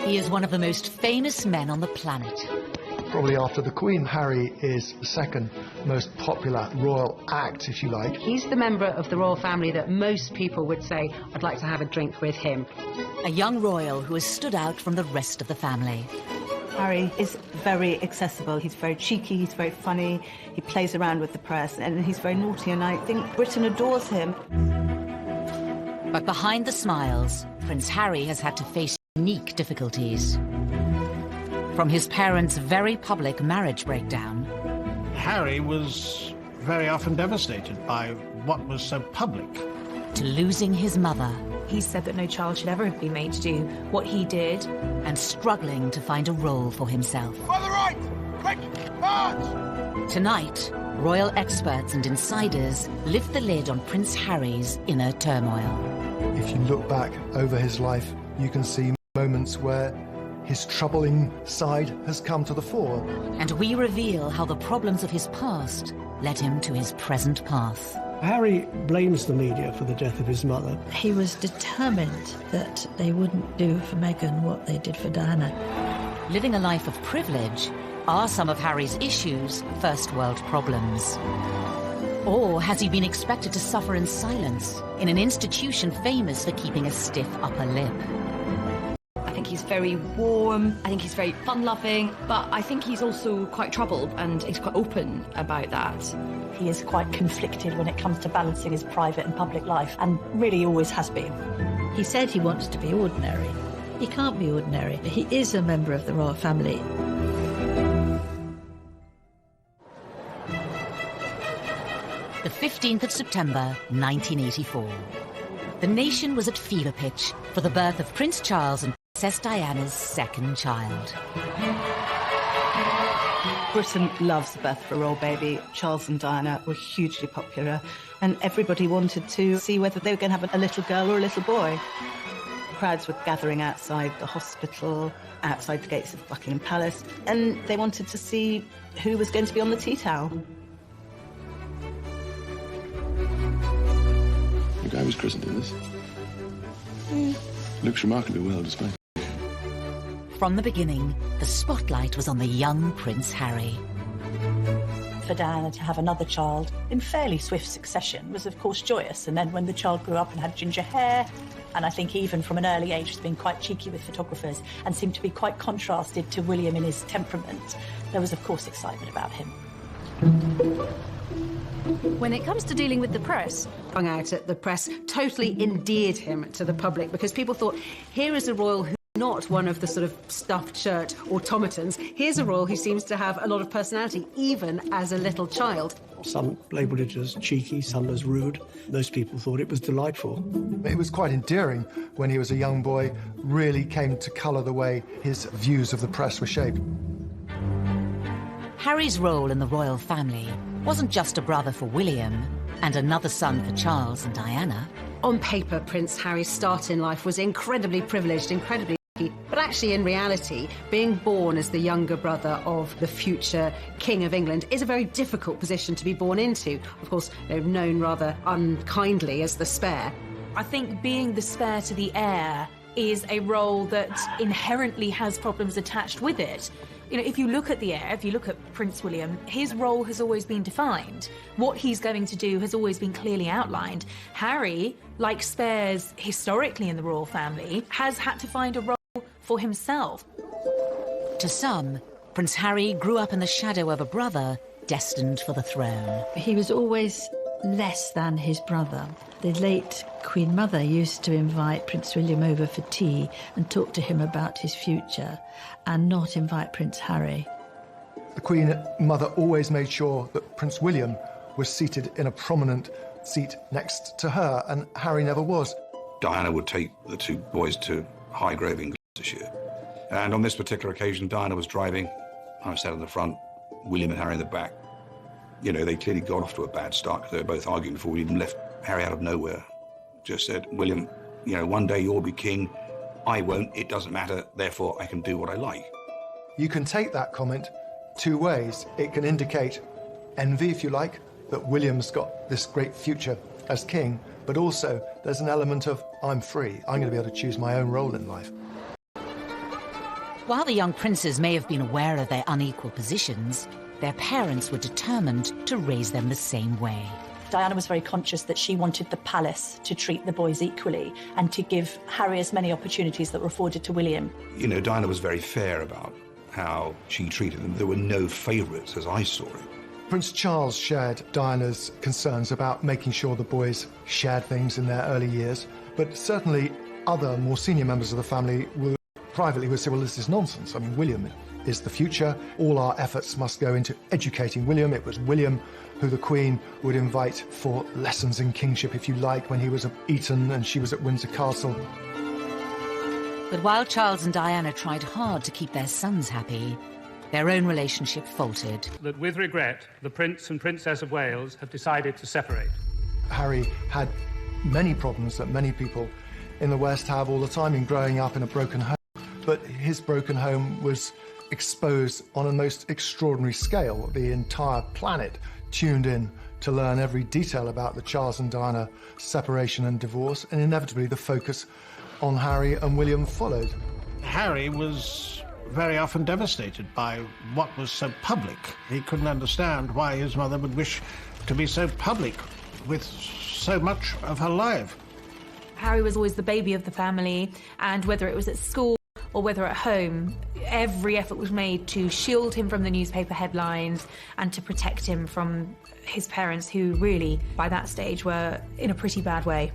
He is one of the most famous men on the planet. Probably after the Queen, Harry is the second most popular royal act, if you like. He's the member of the royal family that most people would say, I'd like to have a drink with him. A young royal who has stood out from the rest of the family. Harry is very accessible. He's very cheeky, he's very funny, he plays around with the press, and he's very naughty, and I think Britain adores him. But behind the smiles, Prince Harry has had to face unique difficulties. From his parents' very public marriage breakdown. Harry was very often devastated by what was so public. To losing his mother. He said that no child should ever have been made to do what he did. And struggling to find a role for himself. On the right! Quick! March! Tonight, royal experts and insiders lift the lid on Prince Harry's inner turmoil. If you look back over his life, you can see moments where his troubling side has come to the fore. And we reveal how the problems of his past led him to his present path. Harry blames the media for the death of his mother. He was determined that they wouldn't do for Meghan what they did for Diana. Living a life of privilege, are some of Harry's issues first world problems? Or has he been expected to suffer in silence in an institution famous for keeping a stiff upper lip? I think he's very warm, I think he's very fun-loving, but I think he's also quite troubled, and he's quite open about that. He is quite conflicted when it comes to balancing his private and public life, and really always has been. He said he wants to be ordinary. He can't be ordinary. He is a member of the royal family. The 15th of September, 1984. The nation was at fever pitch for the birth of Prince Charles and Princess Diana's second child. Britain loves the birth of a royal baby. Charles and Diana were hugely popular, and everybody wanted to see whether they were going to have a little girl or a little boy. Crowds were gathering outside the hospital, outside the gates of Buckingham Palace, and they wanted to see who was going to be on the tea towel. The guy was christened in this. Looks remarkably well displayed. From the beginning, the spotlight was on the young Prince Harry. For Diana to have another child in fairly swift succession was of course joyous, and then when the child grew up and had ginger hair, and I think even from an early age has been quite cheeky with photographers and seemed to be quite contrasted to William in his temperament, there was of course excitement about him. When it comes to dealing with the press, Hung out at the press totally endeared him to the public, because people thought, here is a royal who's not one of the sort of stuffed shirt automatons. Here's a royal who seems to have a lot of personality, even as a little child. Some labelled it as cheeky, some as rude. Those people thought it was delightful. It was quite endearing when he was a young boy, really came to colour the way his views of the press were shaped. Harry's role in the royal family wasn't just a brother for William and another son for Charles and Diana. On paper, Prince Harry's start in life was incredibly privileged, incredibly lucky, but actually in reality, being born as the younger brother of the future King of England is a very difficult position to be born into. Of course, they're known rather unkindly as the spare. I think being the spare to the heir is a role that inherently has problems attached with it. You know, if you look at the heir, if you look at Prince William, his role has always been defined. What he's going to do has always been clearly outlined. Harry, like spares historically in the royal family, has had to find a role for himself. To some, Prince Harry grew up in the shadow of a brother destined for the throne. He was always less than his brother. The late Queen Mother used to invite Prince William over for tea and talk to him about his future, and not invite Prince Harry. The Queen Mother always made sure that Prince William was seated in a prominent seat next to her, and Harry never was. Diana would take the two boys to Highgrove in Gloucestershire. And on this particular occasion, Diana was driving. I was sat in the front, William and Harry in the back. You know, they clearly got off to a bad start because they were both arguing before we even left. Harry out of nowhere just said, William, you know, one day you'll be king. I won't. It doesn't matter. Therefore, I can do what I like. You can take that comment two ways. It can indicate envy, if you like, that William's got this great future as king, but also there's an element of, I'm free. I'm going to be able to choose my own role in life. While the young princes may have been aware of their unequal positions, their parents were determined to raise them the same way. Diana was very conscious that she wanted the palace to treat the boys equally and to give Harry as many opportunities that were afforded to William. You know, Diana was very fair about how she treated them. There were no favourites, as I saw it. Prince Charles shared Diana's concerns about making sure the boys shared things in their early years, but certainly other more senior members of the family were privately would say, well, this is nonsense. I mean, William is the future. All our efforts must go into educating William. It was William who the Queen would invite for lessons in kingship, if you like, when he was at Eton and she was at Windsor Castle. But while Charles and Diana tried hard to keep their sons happy, their own relationship faltered. That with regret, the Prince and Princess of Wales have decided to separate. Harry had many problems that many people in the West have all the time in growing up in a broken home. But his broken home was exposed on a most extraordinary scale. The entire planet tuned in to learn every detail about the Charles and Diana separation and divorce, and inevitably the focus on Harry and William followed. Harry was very often devastated by what was so public. He couldn't understand why his mother would wish to be so public with so much of her life. Harry was always the baby of the family, and whether it was at school or whether at home, every effort was made to shield him from the newspaper headlines and to protect him from his parents, who really, by that stage, were in a pretty bad way.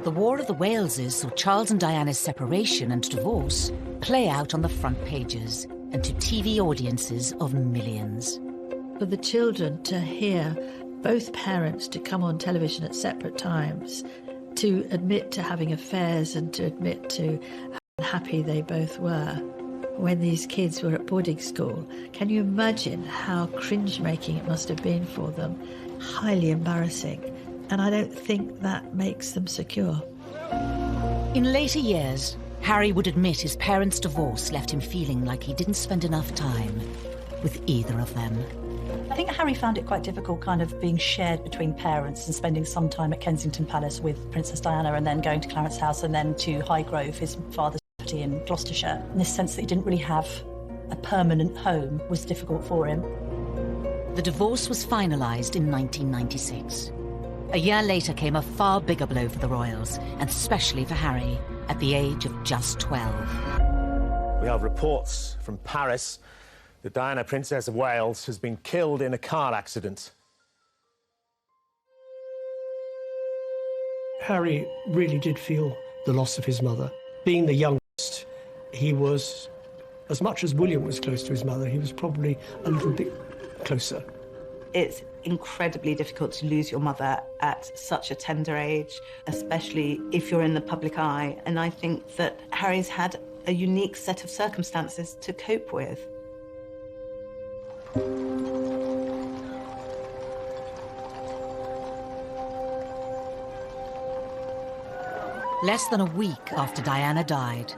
The War of the Waleses saw Charles and Diana's separation and divorce play out on the front pages and to TV audiences of millions. For the children to hear both parents to come on television at separate times, to admit to having affairs and to admit to how happy they both were when these kids were at boarding school. Can you imagine how cringe-making it must have been for them? Highly embarrassing. And I don't think that makes them secure. In later years, Harry would admit his parents' divorce left him feeling like he didn't spend enough time with either of them. I think Harry found it quite difficult kind of being shared between parents and spending some time at Kensington Palace with Princess Diana and then going to Clarence House and then to Highgrove, his father's property in Gloucestershire. In this sense that he didn't really have a permanent home was difficult for him. The divorce was finalised in 1996. A year later came a far bigger blow for the royals, and especially for Harry, at the age of just 12. We have reports from Paris that Diana, Princess of Wales, has been killed in a car accident. Harry really did feel the loss of his mother. Being the youngest, he was, as much as William was close to his mother, he was probably a little bit closer. It's incredibly difficult to lose your mother at such a tender age, especially if you're in the public eye. And I think that Harry's had a unique set of circumstances to cope with. Less than a week after Diana died,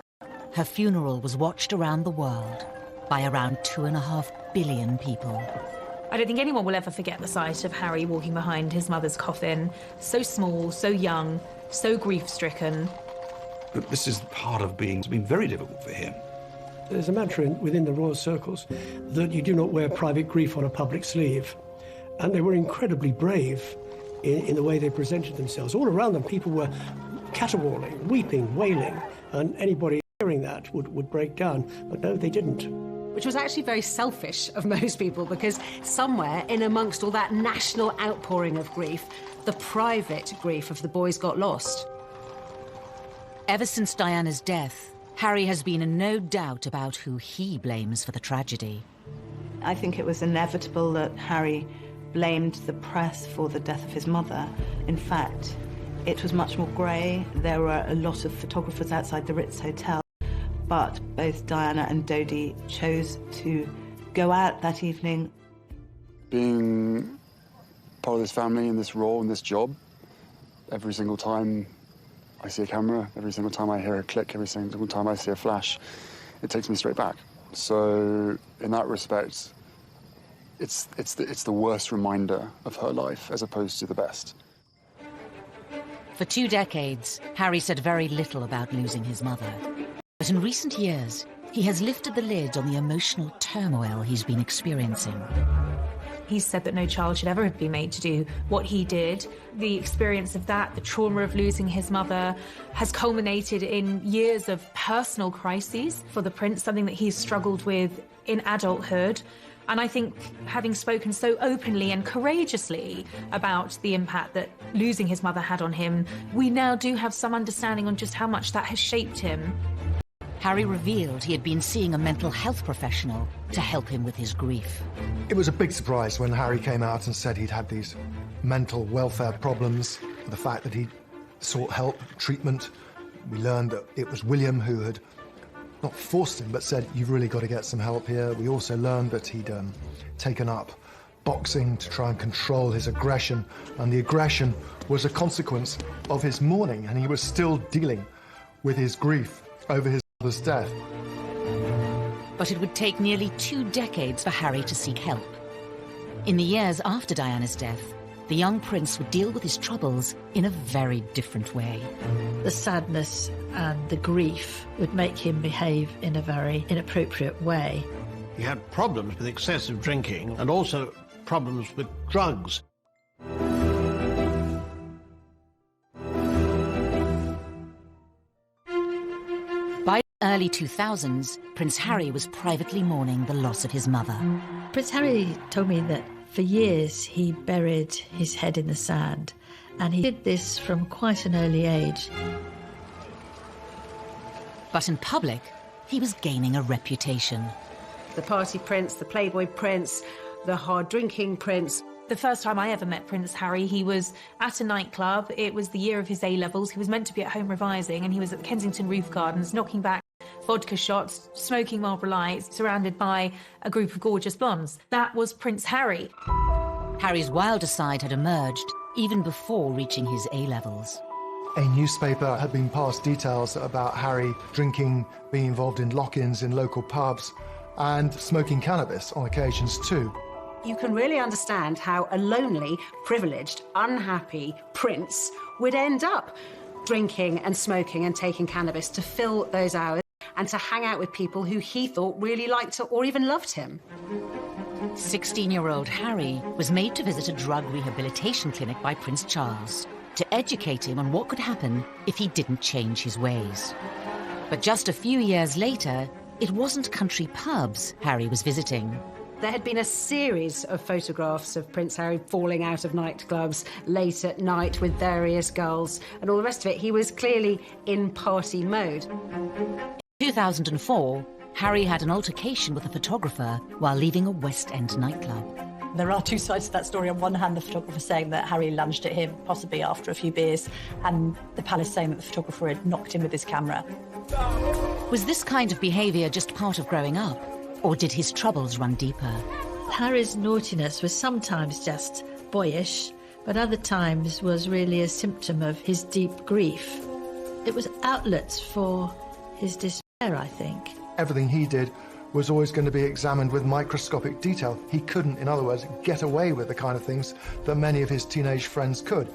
her funeral was watched around the world by around 2.5 billion people. I don't think anyone will ever forget the sight of Harry walking behind his mother's coffin, so small, so young, so grief-stricken. But this is part of it's been very difficult for him. There's a mantra within the royal circles that you do not wear private grief on a public sleeve. And they were incredibly brave in the way they presented themselves. All around them, people were caterwauling, weeping, wailing, and anybody hearing that would break down. But no, they didn't. Which was actually very selfish of most people, because somewhere in amongst all that national outpouring of grief, the private grief of the boys got lost. Ever since Diana's death, Harry has been in no doubt about who he blames for the tragedy. I think it was inevitable that Harry blamed the press for the death of his mother. In fact, it was much more grey. There were a lot of photographers outside the Ritz Hotel, but both Diana and Dodi chose to go out that evening. Being part of this family in this role, in this job, every single time I see a camera, every single time I hear a click, every single time I see a flash, it takes me straight back. So in that respect, it's the worst reminder of her life as opposed to the best. For 2 decades, Harry said very little about losing his mother. But in recent years, he has lifted the lid on the emotional turmoil he's been experiencing. He's said that no child should ever be made to do what he did. The experience of that, the trauma of losing his mother, has culminated in years of personal crises for the prince, something that he's struggled with in adulthood. And I think, having spoken so openly and courageously about the impact that losing his mother had on him, we now do have some understanding on just how much that has shaped him. Harry revealed he had been seeing a mental health professional to help him with his grief. It was a big surprise when Harry came out and said he'd had these mental welfare problems, the fact that he'd sought help, treatment. We learned that it was William who had not forced him, but said, you've really got to get some help here. We also learned that he'd taken up boxing to try and control his aggression, and the aggression was a consequence of his mourning, and he was still dealing with his grief over his mother's death. But it would take nearly 2 decades for Harry to seek help. In the years after Diana's death, the young prince would deal with his troubles in a very different way. The sadness and the grief would make him behave in a very inappropriate way. He had problems with excessive drinking and also problems with drugs. By the early 2000s, Prince Harry was privately mourning the loss of his mother. Prince Harry told me that for years he buried his head in the sand, and he did this from quite an early age. But in public, he was gaining a reputation. The party prince, the playboy prince, the hard-drinking prince. The first time I ever met Prince Harry, he was at a nightclub. It was the year of his A-levels. He was meant to be at home revising, and he was at the Kensington Roof Gardens, knocking back vodka shots, smoking Marlboro Lights, surrounded by a group of gorgeous blondes. That was Prince Harry. Harry's wilder side had emerged even before reaching his A-levels. A newspaper had been passed details about Harry drinking, being involved in lock-ins in local pubs, and smoking cannabis on occasions too. You can really understand how a lonely, privileged, unhappy prince would end up drinking and smoking and taking cannabis to fill those hours and to hang out with people who he thought really liked or even loved him. 16-year-old Harry was made to visit a drug rehabilitation clinic by Prince Charles to educate him on what could happen if he didn't change his ways. But just a few years later, it wasn't country pubs Harry was visiting. There had been a series of photographs of Prince Harry falling out of nightclubs late at night with various girls and all the rest of it. He was clearly in party mode. In 2004, Harry had an altercation with a photographer while leaving a West End nightclub. There are 2 sides to that story. On one hand, the photographer saying that Harry lunged at him, possibly after a few beers, and the palace saying that the photographer had knocked him with his camera. Was this kind of behaviour just part of growing up? Or did his troubles run deeper? Harry's naughtiness was sometimes just boyish, but other times was really a symptom of his deep grief. It was outlets for his despair, I think. Everything he did was always going to be examined with microscopic detail. He couldn't, in other words, get away with the kind of things that many of his teenage friends could.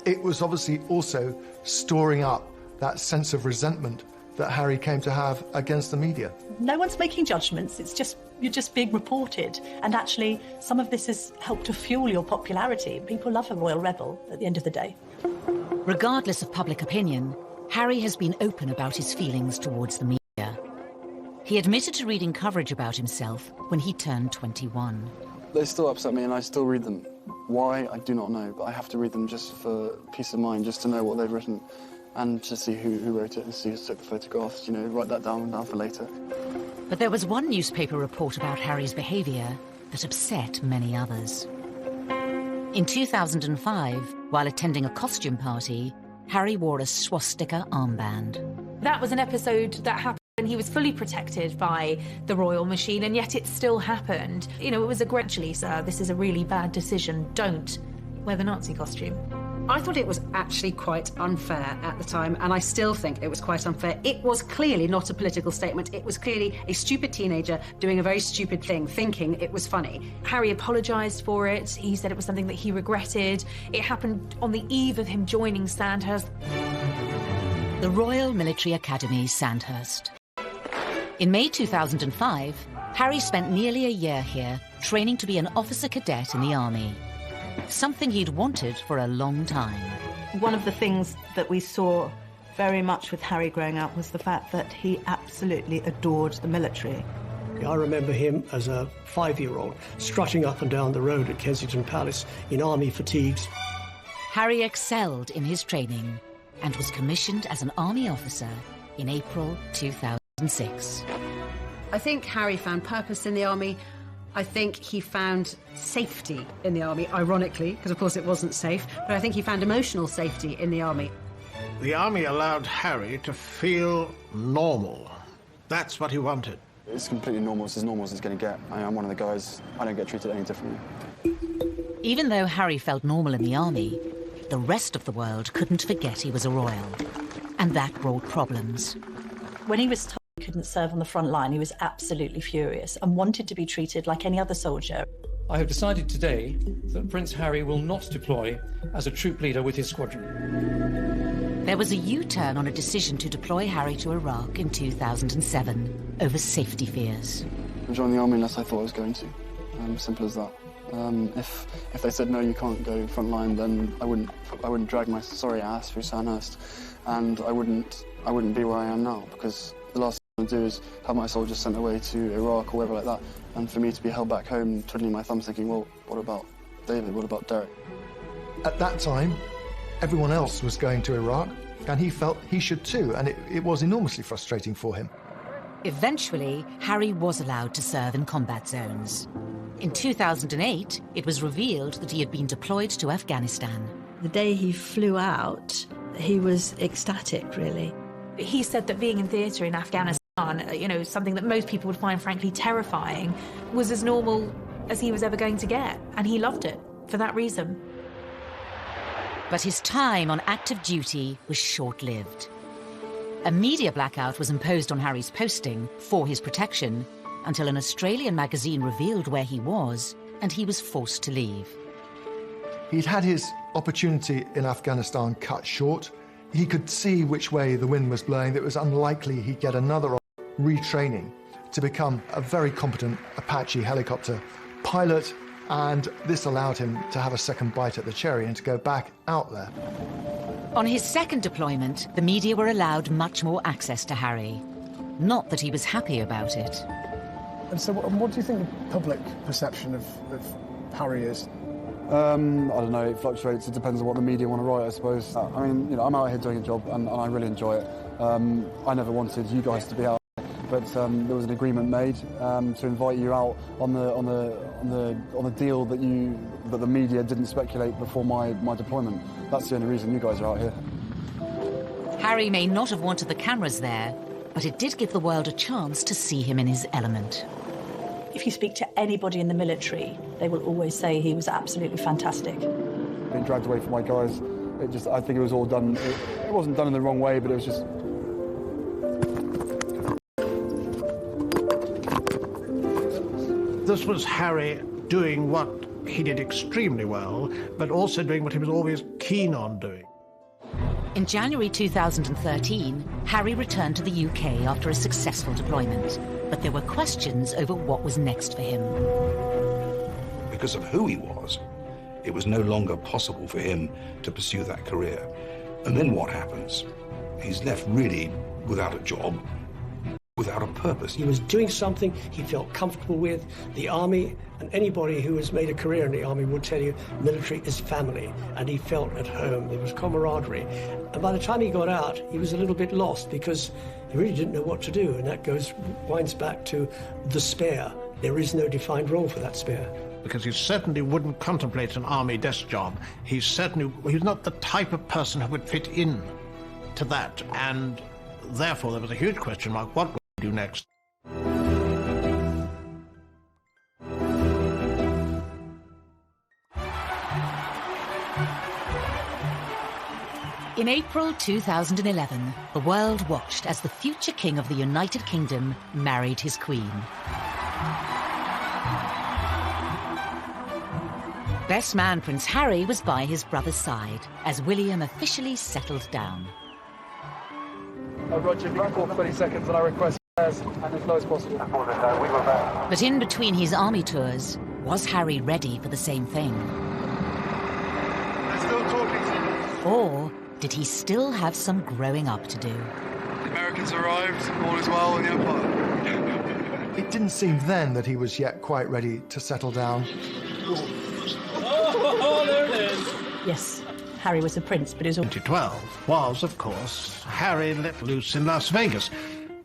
It was obviously also storing up that sense of resentment that Harry came to have against the media. No one's making judgments, you're just being reported. And actually, some of this has helped to fuel your popularity. People love a royal rebel at the end of the day. Regardless of public opinion, Harry has been open about his feelings towards the media. He admitted to reading coverage about himself when he turned 21. They still upset me and I still read them. Why, I do not know, but I have to read them just for peace of mind, just to know what they've written. And to see who wrote it and see who took the photographs, write that down for later. But there was one newspaper report about Harry's behaviour that upset many others. In 2005, while attending a costume party, Harry wore a swastika armband. That was an episode that happened and he was fully protected by the royal machine, and yet it still happened. It was a gradually, sir, this is a really bad decision. Don't wear the Nazi costume. I thought it was actually quite unfair at the time, and I still think it was quite unfair. It was clearly not a political statement. It was clearly a stupid teenager doing a very stupid thing, thinking it was funny. Harry apologised for it. He said it was something that he regretted. It happened on the eve of him joining Sandhurst. The Royal Military Academy, Sandhurst. In May 2005, Harry spent nearly a year here, training to be an officer cadet in the army. Something he'd wanted for a long time. One of the things that we saw very much with Harry growing up was the fact that he absolutely adored the military. I remember him as a 5-year-old strutting up and down the road at Kensington Palace in army fatigues. Harry excelled in his training and was commissioned as an army officer in April 2006. I think Harry found purpose in the army. I think he found safety in the army, ironically, because of course it wasn't safe, but I think he found emotional safety in the army. The army allowed Harry to feel normal. That's what he wanted. It's completely normal. It's as normal as it's going to get. I'm one of the guys. I don't get treated any differently. Even though Harry felt normal in the army, the rest of the world couldn't forget he was a royal. And that brought problems. When he was told he couldn't serve on the front line, he was absolutely furious and wanted to be treated like any other soldier. I have decided today that Prince Harry will not deploy as a troop leader with his squadron. There was a U-turn on a decision to deploy Harry to Iraq in 2007 over safety fears. I joined the army unless I thought I was going to. Simple as that. If they said no, you can't go front line, then I wouldn't drag my sorry ass through Sandhurst, and I wouldn't be where I am now, because the last thing I want to do is have my soldiers sent away to Iraq or wherever like that, and for me to be held back home, twiddling my thumbs, thinking, well, what about David? What about Derek? At that time, everyone else was going to Iraq, and he felt he should too, and it was enormously frustrating for him. Eventually, Harry was allowed to serve in combat zones. In 2008, it was revealed that he had been deployed to Afghanistan. The day he flew out, he was ecstatic, really. He said that being in theatre in Afghanistan, you know, something that most people would find frankly terrifying, was as normal as he was ever going to get, and he loved it for that reason. But his time on active duty was short-lived. A media blackout was imposed on Harry's posting for his protection until an Australian magazine revealed where he was, and he was forced to leave. He'd had his opportunity in Afghanistan cut short. He could see which way the wind was blowing, that it was unlikely he'd get another retraining to become a very competent Apache helicopter pilot, and this allowed him to have a second bite at the cherry and to go back out there. On his second deployment, the media were allowed much more access to Harry. Not that he was happy about it. And so what do you think the public perception of Harry is? I don't know, it fluctuates. It depends on what the media want to write, I suppose. I mean, you know, I'm out here doing a job and I really enjoy it. I never wanted you guys to be out, but there was an agreement made to invite you out on the deal that the media didn't speculate before my deployment. That's the only reason you guys are out here. Harry may not have wanted the cameras there, but it did give the world a chance to see him in his element. If you speak to anybody in the military, they will always say he was absolutely fantastic. Being dragged away from my guys, I think it was all done, it wasn't done in the wrong way, but it was just... This was Harry doing what he did extremely well, but also doing what he was always keen on doing. In January 2013, Harry returned to the UK after a successful deployment, but there were questions over what was next for him. Because of who he was, it was no longer possible for him to pursue that career. And then what happens? He's left really without a job, without a purpose. He was doing something he felt comfortable with. The army, and anybody who has made a career in the army will tell you military is family, and he felt at home. There was camaraderie. And by the time he got out, he was a little bit lost because he really didn't know what to do, and that winds back to the spare. There is no defined role for that spare. Because he certainly wouldn't contemplate an army desk job. He's not the type of person who would fit in to that, and therefore there was a huge question mark, what would he do next? In April 2011, the world watched as the future king of the United Kingdom married his queen. Best man Prince Harry was by his brother's side as William officially settled down. Roger, before 20 seconds and I request and as low as possible. But in between his army tours, was Harry ready for the same thing? They're still talking to you. Or did he still have some growing up to do? The Americans arrived, all is well in the Empire. It didn't seem then that he was yet quite ready to settle down. Oh, there it is. Yes, Harry was a prince, but he was... 2012 was, of course, Harry let loose in Las Vegas.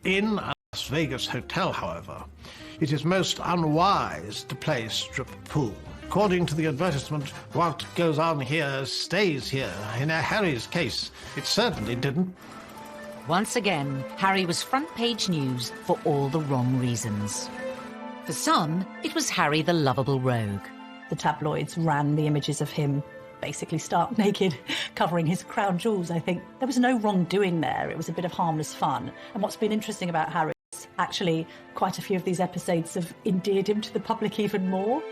In a Las Vegas hotel, however, it is most unwise to play strip pool. According to the advertisement, what goes on here stays here. In Harry's case, it certainly didn't. Once again, Harry was front-page news for all the wrong reasons. For some, it was Harry the lovable rogue. The tabloids ran the images of him basically stark naked, covering his crown jewels, I think. There was no wrongdoing there. It was a bit of harmless fun. And what's been interesting about Harry is actually quite a few of these episodes have endeared him to the public even more.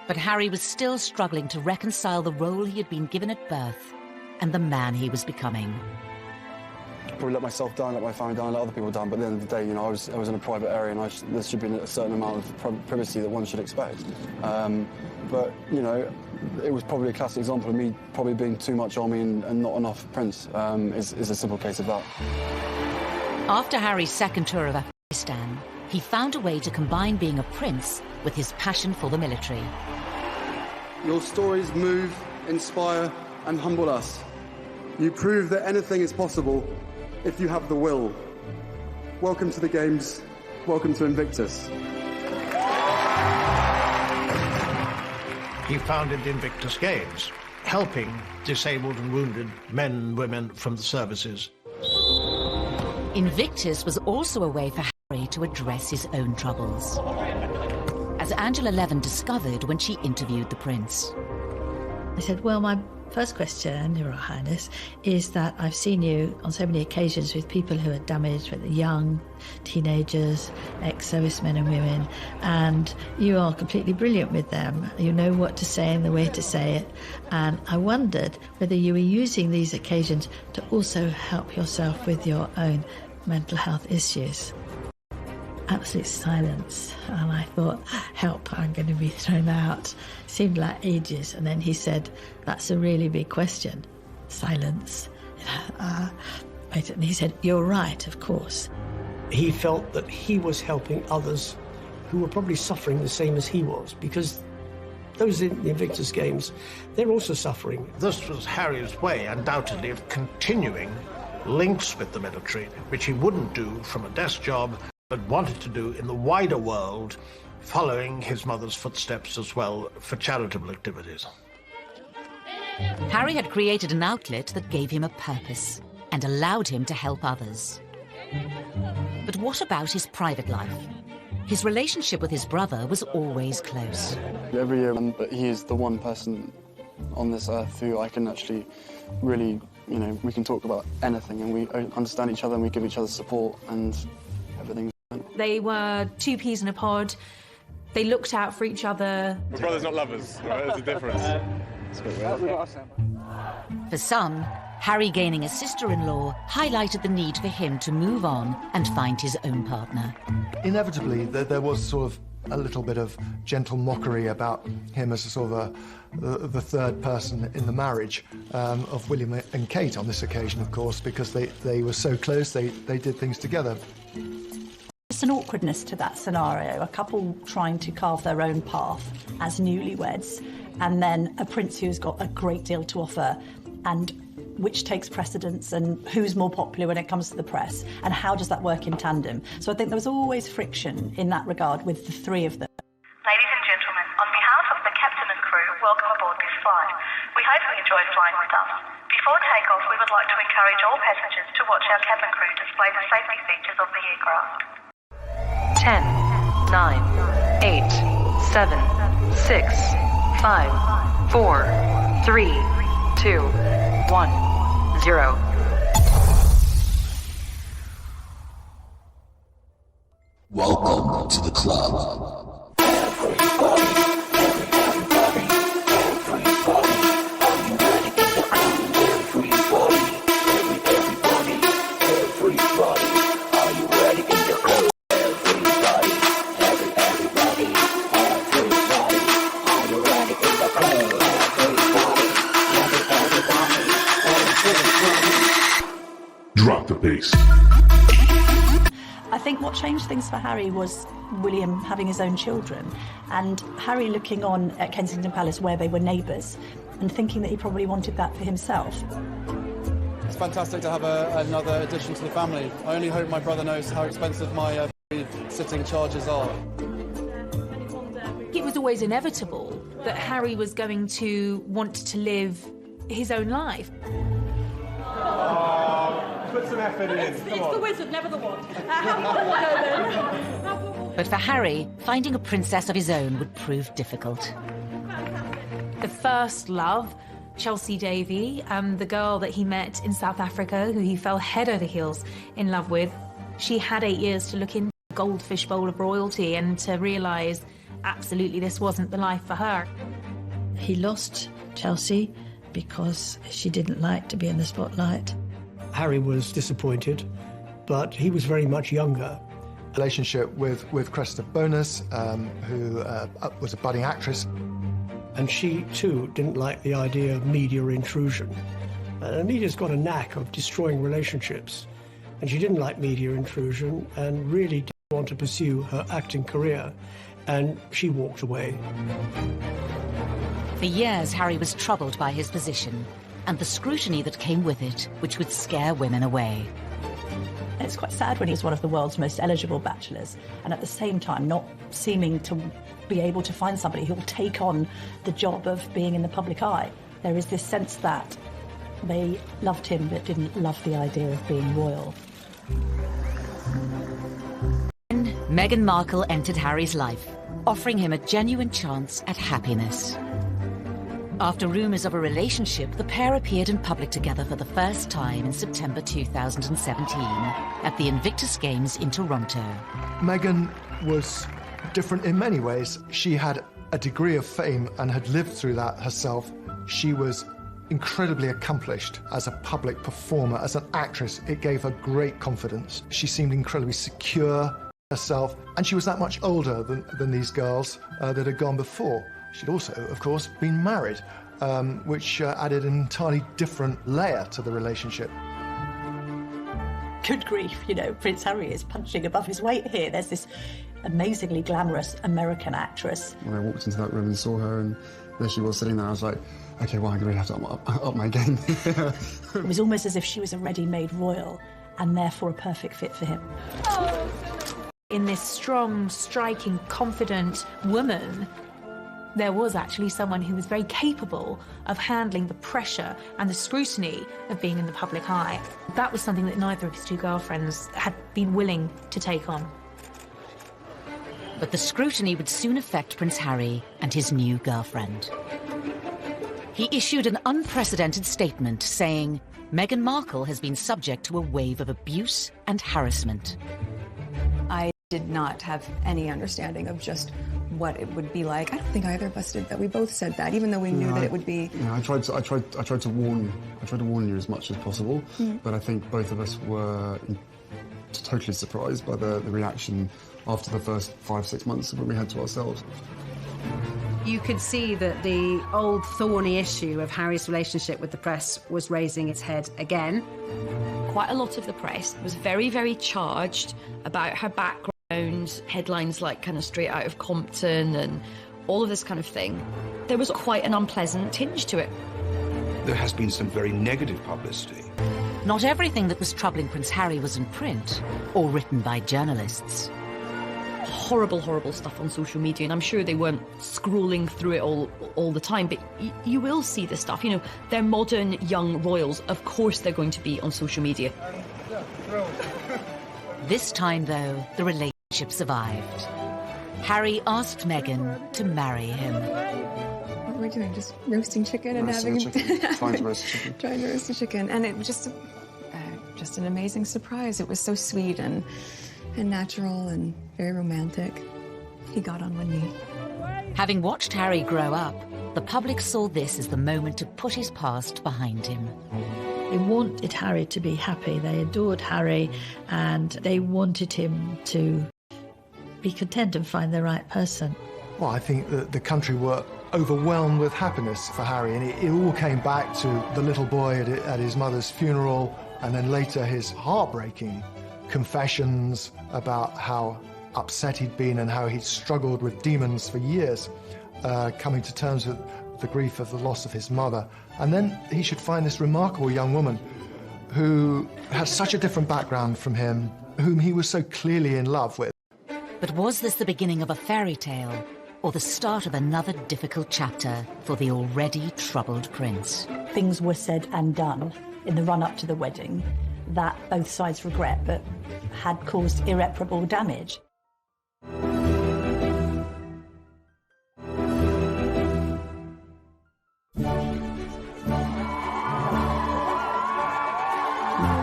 But Harry was still struggling to reconcile the role he had been given at birth and the man he was becoming. Probably let myself down, let my family down, let other people down, but at the end of the day, you know, I was in a private area and there should be a certain amount of privacy that one should expect. But, you know, it was probably a classic example of me probably being too much army and not enough prince, is a simple case of that. After Harry's second tour of Afghanistan, he found a way to combine being a prince with his passion for the military. Your stories move, inspire and humble us. You prove that anything is possible if you have the will. Welcome to the Games. Welcome to Invictus. He founded the Invictus Games, helping disabled and wounded men and women from the services. Invictus was also a way for Harry to address his own troubles, as Angela Levin discovered when she interviewed the prince. I said, well, my first question, Your Highness, is that I've seen you on so many occasions with people who are damaged, with young teenagers, ex-servicemen and women, and you are completely brilliant with them. You know what to say and the way to say it. And I wondered whether you were using these occasions to also help yourself with your own mental health issues. Absolute silence, and I thought, help, I'm going to be thrown out. Seemed like ages, and then he said, that's a really big question. Silence. And he said, you're right, of course. He felt that he was helping others who were probably suffering the same as he was, because those in the Invictus Games, they're also suffering. This was Harry's way, undoubtedly, of continuing links with the military, which he wouldn't do from a desk job, but wanted to do in the wider world, following his mother's footsteps as well for charitable activities. Harry had created an outlet that gave him a purpose and allowed him to help others. But what about his private life? His relationship with his brother was always close. Every year, he is the one person on this earth who I can actually really, you know, we can talk about anything and we understand each other and we give each other support and everything. They were two peas in a pod. They looked out for each other. We're brothers, not lovers. Right? There's a difference. For some, Harry gaining a sister-in-law highlighted the need for him to move on and find his own partner. Inevitably, there was sort of a little bit of gentle mockery about him as a sort of the third person in the marriage of William and Kate on this occasion, of course, because they were so close, they did things together. There's an awkwardness to that scenario, a couple trying to carve their own path as newlyweds, and then a prince who's got a great deal to offer, and which takes precedence, and who's more popular when it comes to the press, and how does that work in tandem? So I think there was always friction in that regard with the three of them. Ladies and gentlemen, on behalf of the captain and crew, welcome aboard this flight. We hope you enjoy flying with us. Before takeoff, we would like to encourage all passengers to watch our cabin crew display the safety features of the aircraft. 10, 9, 8, 7, 6, 5, 4, 3, 2, 1, 0. Welcome to the club. police. I think what changed things for Harry was William having his own children, and Harry looking on at Kensington Palace where they were neighbours and thinking that he probably wanted that for himself. It's fantastic to have another addition to the family. I only hope my brother knows how expensive my sitting charges are. It was always inevitable that Harry was going to want to live his own life. Put some effort in. It's the wizard, never the wand. But for Harry, finding a princess of his own would prove difficult. The first love, Chelsea Davy, the girl that he met in South Africa, who he fell head over heels in love with, she had 8 years to look into the goldfish bowl of royalty and to realise absolutely this wasn't the life for her. He lost Chelsea because she didn't like to be in the spotlight. Harry was disappointed, but he was very much younger. Relationship with Cressida Bonas, who was a budding actress. And she, too, didn't like the idea of media intrusion. The media's got a knack of destroying relationships, and she didn't like media intrusion and really didn't want to pursue her acting career, and she walked away. For years, Harry was troubled by his position and the scrutiny that came with it, which would scare women away. It's quite sad when he's one of the world's most eligible bachelors, and at the same time not seeming to be able to find somebody who will take on the job of being in the public eye. There is this sense that they loved him but didn't love the idea of being royal. Meghan Markle entered Harry's life, offering him a genuine chance at happiness. After rumours of a relationship, the pair appeared in public together for the first time in September 2017 at the Invictus Games in Toronto. Meghan was different in many ways. She had a degree of fame and had lived through that herself. She was incredibly accomplished as a public performer, as an actress. It gave her great confidence. She seemed incredibly secure herself, and she was that much older than these girls that had gone before. She'd also, of course, been married, which added an entirely different layer to the relationship. Good grief, you know, Prince Harry is punching above his weight here. There's this amazingly glamorous American actress. When I walked into that room and saw her, and there she was sitting there, I was like, OK, well, I'm going to have to up my game. It was almost as if she was a ready-made royal, and therefore a perfect fit for him. In this strong, striking, confident woman, there was actually someone who was very capable of handling the pressure and the scrutiny of being in the public eye. That was something that neither of his two girlfriends had been willing to take on. But the scrutiny would soon affect Prince Harry and his new girlfriend. He issued an unprecedented statement saying, Meghan Markle has been subject to a wave of abuse and harassment. I did not have any understanding of just what it would be like. I don't think either of us did that. We both said that, even though we knew that it would be. Yeah, I tried to warn you as much as possible, but I think both of us were totally surprised by the reaction after the first 5-6 months when we had to ourselves. You could see that the old thorny issue of Harry's relationship with the press was raising its head again. Quite a lot of the press was very, very charged about her background, headlines like kind of straight out of Compton and all of this kind of thing. There was quite an unpleasant tinge to it. There has been some very negative publicity. Not everything that was troubling Prince Harry was in print or written by journalists. Horrible, horrible stuff on social media, and I'm sure they weren't scrolling through it all the time, but you will see this stuff. You know, they're modern young royals. Of course they're going to be on social media. This time, though, the relationship survived. Harry asked Meghan to marry him. What were we doing? Just roasting chicken and having Trying to roast chicken. Trying to roast a chicken, and it was just an amazing surprise. It was so sweet and natural and very romantic. He got on one knee. Having watched Harry grow up, the public saw this as the moment to put his past behind him. They wanted Harry to be happy. They adored Harry, and they wanted him to be content and find the right person. Well, I think that the country were overwhelmed with happiness for Harry, and it all came back to the little boy at his mother's funeral, And then later his heartbreaking confessions about how upset he'd been and how he'd struggled with demons for years, coming to terms with the grief of the loss of his mother. And then he should find this remarkable young woman who has such a different background from him, whom he was so clearly in love with. But was this the beginning of a fairy tale, or the start of another difficult chapter for the already troubled prince? Things were said and done in the run-up to the wedding that both sides regret, but had caused irreparable damage.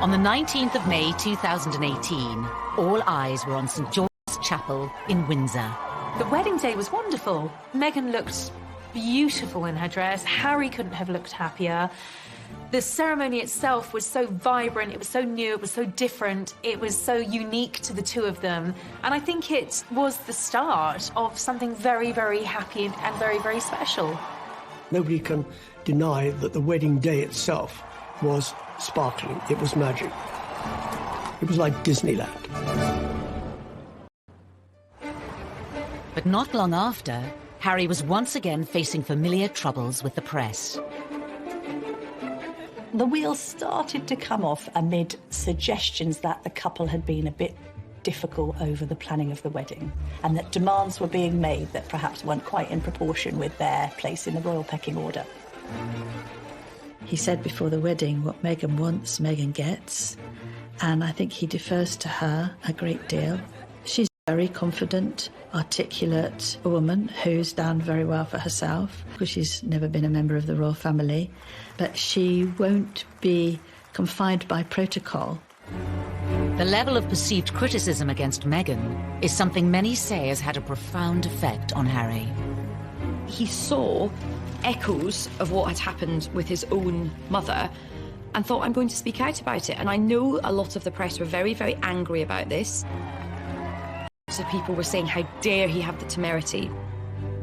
On the 19th of May 2018, all eyes were on St. George's Chapel in Windsor. The wedding day was wonderful. Meghan looked beautiful in her dress. Harry couldn't have looked happier. The ceremony itself was so vibrant, it was so new, it was so different, it was so unique to the two of them. And I think it was the start of something very, very happy and very, very special. Nobody can deny that the wedding day itself was sparkling. It was magic. It was like Disneyland. But not long after, Harry was once again facing familiar troubles with the press. The wheels started to come off amid suggestions that the couple had been a bit difficult over the planning of the wedding, and that demands were being made that perhaps weren't quite in proportion with their place in the royal pecking order. He said before the wedding, what Meghan wants, Meghan gets. And I think he defers to her a great deal. She's a very confident, articulate woman who's done very well for herself, because she's never been a member of the royal family. But she won't be confined by protocol. The level of perceived criticism against Meghan is something many say has had a profound effect on Harry. He saw echoes of what had happened with his own mother and thought, I'm going to speak out about it. And I know a lot of the press were very, very angry about this. So people were saying, how dare he have the temerity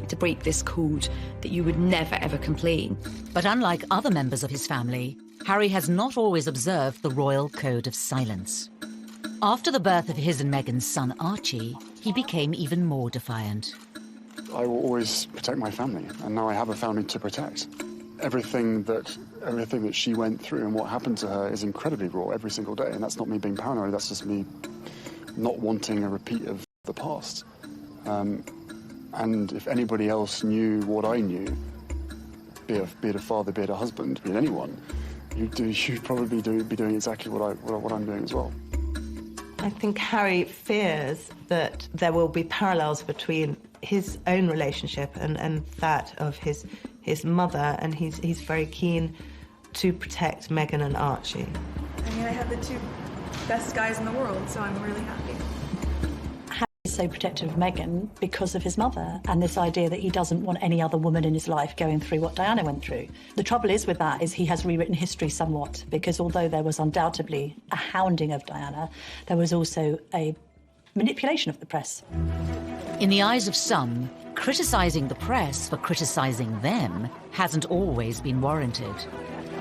to break this code, that you would never, ever complain. But unlike other members of his family, Harry has not always observed the royal code of silence. After the birth of his and Meghan's son Archie, he became even more defiant. I will always protect my family, and now I have a family to protect. Everything that she went through and what happened to her is incredibly raw every single day, and that's not me being paranoid, that's just me not wanting a repeat of the past. And if anybody else knew what I knew, be it a father, be it a husband, be it anyone, you'd probably be doing exactly what I'm doing as well. I think Harry fears that there will be parallels between his own relationship and that of his mother, and he's very keen to protect Meghan and Archie. I mean, I have the two best guys in the world, so I'm really happy. Harry is so protective of Meghan because of his mother and this idea that he doesn't want any other woman in his life going through what Diana went through. The trouble is with that is he has rewritten history somewhat, because although there was undoubtedly a hounding of Diana, there was also a manipulation of the press. In the eyes of some, criticising the press for criticising them hasn't always been warranted.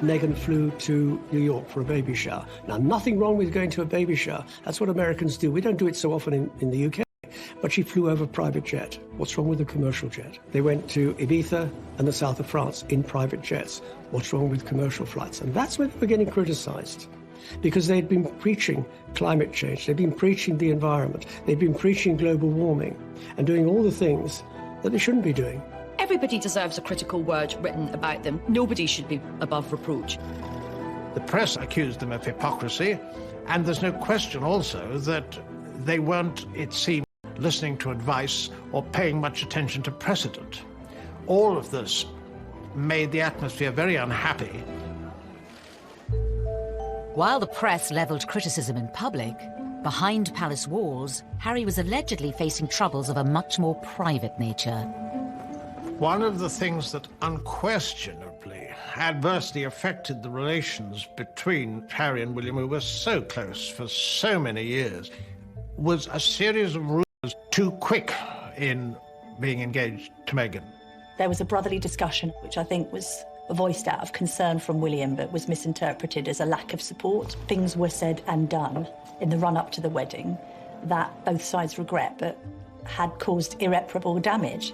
Meghan flew to New York for a baby shower. Now, nothing wrong with going to a baby shower. That's what Americans do. We don't do it so often in the UK. But she flew over a private jet. What's wrong with a commercial jet? They went to Ibiza and the south of France in private jets. What's wrong with commercial flights? And that's when they were getting criticised, because they'd been preaching climate change, they'd been preaching the environment, they'd been preaching global warming, and doing all the things that they shouldn't be doing. Everybody deserves a critical word written about them. Nobody should be above reproach. The press accused them of hypocrisy, and there's no question also that they weren't, it seemed, listening to advice or paying much attention to precedent. All of this made the atmosphere very unhappy. While the press levelled criticism in public, behind palace walls, Harry was allegedly facing troubles of a much more private nature. One of the things that unquestionably adversely affected the relations between Harry and William, who were so close for so many years, was a series of rumours too quick in being engaged to Meghan. There was a brotherly discussion, which I think was voiced out of concern from William, but was misinterpreted as a lack of support. Things were said and done in the run-up to the wedding that both sides regret, but had caused irreparable damage.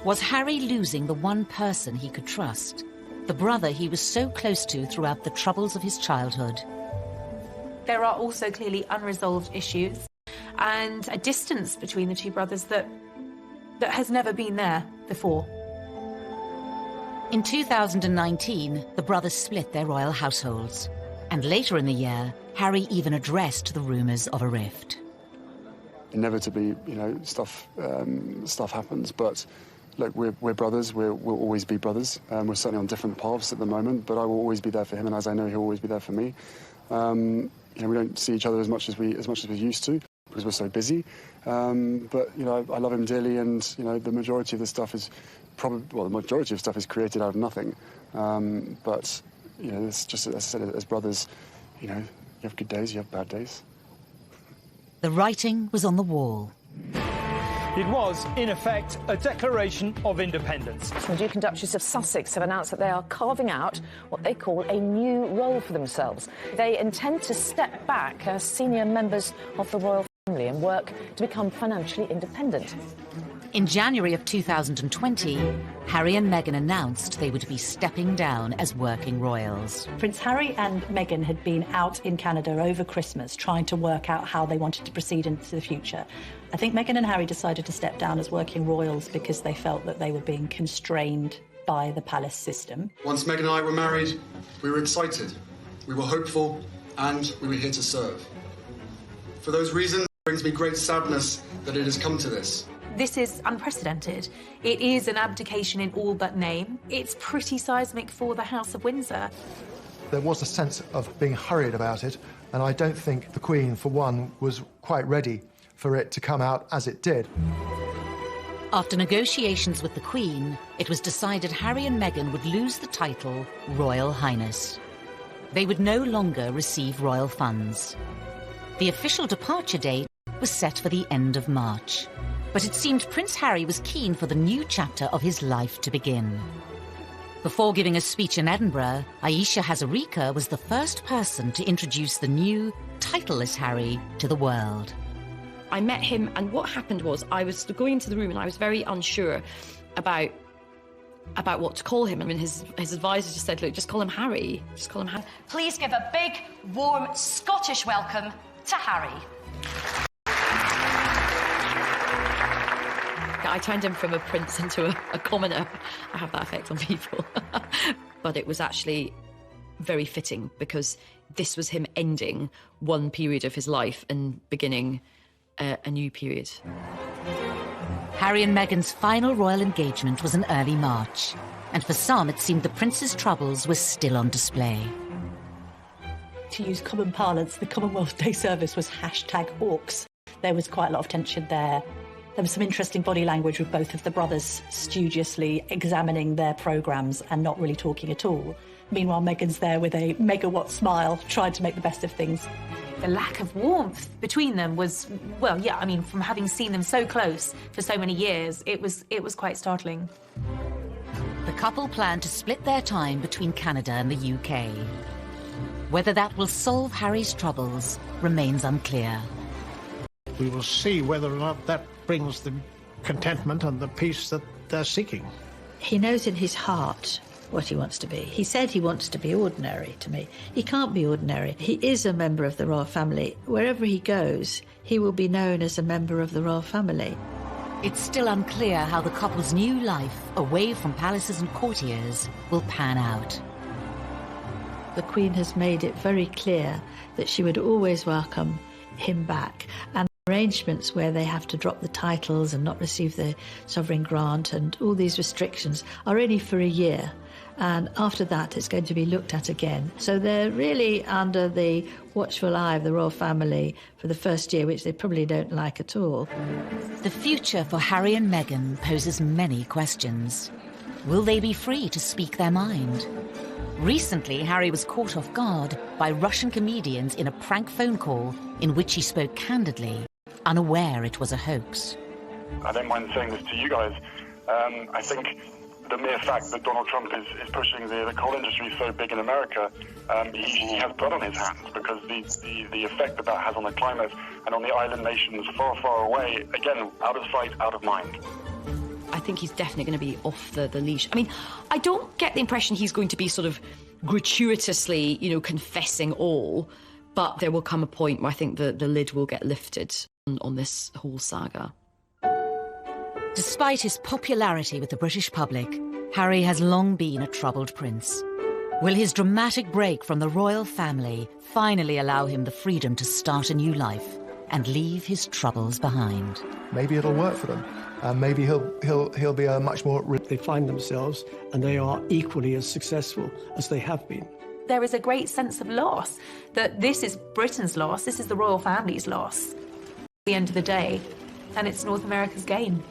Was Harry losing the one person he could trust? The brother he was so close to throughout the troubles of his childhood? There are also clearly unresolved issues and a distance between the two brothers that has never been there before. In 2019, the brothers split their royal households. And later in the year, Harry even addressed the rumours of a rift. Inevitably, stuff happens, but look, we're brothers. We'll always be brothers. We're certainly on different paths at the moment, but I will always be there for him, and as I know, he'll always be there for me. We don't see each other as much as we used to because we're so busy. But I love him dearly, and the majority of the stuff is the majority of stuff is created out of nothing. But it's just, as I said, as brothers, you have good days, you have bad days. The writing was on the wall. It was, in effect, a declaration of independence. The Duke and Duchess of Sussex have announced that they are carving out what they call a new role for themselves. They intend to step back as senior members of the royal family and work to become financially independent. In January of 2020, Harry and Meghan announced they would be stepping down as working royals. Prince Harry and Meghan had been out in Canada over Christmas trying to work out how they wanted to proceed into the future. I think Meghan and Harry decided to step down as working royals because they felt that they were being constrained by the palace system. Once Meghan and I were married, we were excited, we were hopeful, and we were here to serve. For those reasons, it brings me great sadness that it has come to this. This is unprecedented. It is an abdication in all but name. It's pretty seismic for the House of Windsor. There was a sense of being hurried about it, and I don't think the Queen, for one, was quite ready for it to come out as it did. After negotiations with the Queen, it was decided Harry and Meghan would lose the title Royal Highness. They would no longer receive royal funds. The official departure date was set for the end of March. But it seemed Prince Harry was keen for the new chapter of his life to begin. Before giving a speech in Edinburgh, Ayesha Hazarika was the first person to introduce the new, titleless Harry to the world. I met him, and what happened was I was going into the room and I was very unsure about what to call him. I mean, his advisor just said, look, just call him Harry. Just call him Harry. Please give a big, warm Scottish welcome to Harry. I turned him from a prince into a commoner. I have that effect on people. But it was actually very fitting because this was him ending one period of his life and beginning a new period. Harry and Meghan's final royal engagement was in early March, and for some it seemed the prince's troubles were still on display. To use common parlance, the Commonwealth Day service was #Orcs. There was quite a lot of tension there. There was some interesting body language with both of the brothers studiously examining their programmes and not really talking at all. Meanwhile, Meghan's there with a megawatt smile, trying to make the best of things. The lack of warmth between them was, well, yeah, I mean, from having seen them so close for so many years, it was quite startling. The couple plan to split their time between Canada and the UK. Whether that will solve Harry's troubles remains unclear. We will see whether or not that brings the contentment and the peace that they're seeking. He knows in his heart what he wants to be. He said he wants to be ordinary to me. He can't be ordinary. He is a member of the royal family. Wherever he goes, he will be known as a member of the royal family. It's still unclear how the couple's new life, away from palaces and courtiers, will pan out. The Queen has made it very clear that she would always welcome him back, and arrangements where they have to drop the titles and not receive the sovereign grant and all these restrictions are only for a year, and after that it's going to be looked at again. So they're really under the watchful eye of the royal family for the first year, which they probably don't like at all. The future for Harry and Meghan poses many questions. Will they be free to speak their mind? Recently, Harry was caught off guard by Russian comedians in a prank phone call in which he spoke candidly, unaware it was a hoax. I don't mind saying this to you guys. I think the mere fact that Donald Trump is pushing the coal industry so big in America, he has blood on his hands, because the effect that has on the climate and on the island nations far, far away, again, out of sight, out of mind. I think he's definitely going to be off the leash. I mean, I don't get the impression he's going to be sort of gratuitously, confessing all, but there will come a point where I think the lid will get lifted on this whole saga. Despite his popularity with the British public, Harry has long been a troubled prince. Will his dramatic break from the royal family finally allow him the freedom to start a new life and leave his troubles behind? Maybe it'll work for them. Maybe he'll be a much more... They find themselves, and they are equally as successful as they have been. There is a great sense of loss, that this is Britain's loss, this is the royal family's loss at the end of the day, and it's North America's gain.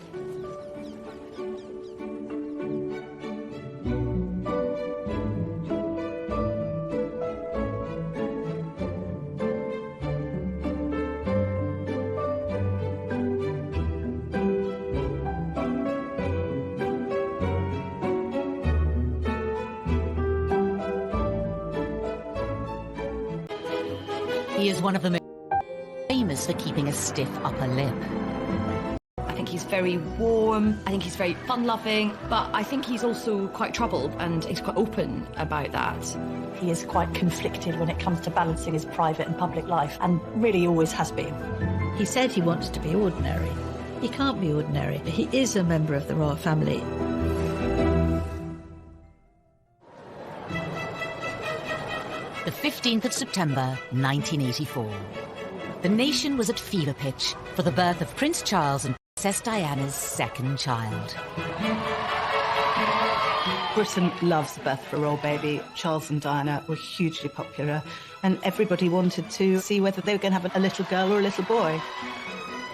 He is one of the most famous for keeping a stiff upper lip. I think he's very warm, I think he's very fun-loving, but I think he's also quite troubled, and he's quite open about that. He is quite conflicted when it comes to balancing his private and public life, and really always has been. He said he wants to be ordinary. He can't be ordinary. He is a member of the royal family. The 15th of September, 1984. The nation was at fever pitch for the birth of Prince Charles and Princess Diana's second child. Britain loves the birth of a royal baby. Charles and Diana were hugely popular, and everybody wanted to see whether they were going to have a little girl or a little boy.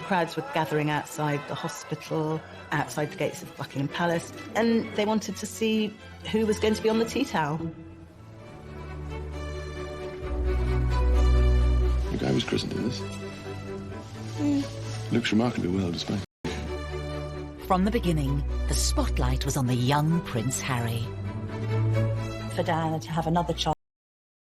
Crowds were gathering outside the hospital, outside the gates of Buckingham Palace, and they wanted to see who was going to be on the tea towel. The guy was christened in this. Looks remarkably well displayed. From the beginning, the spotlight was on the young Prince Harry. For Diana to have another child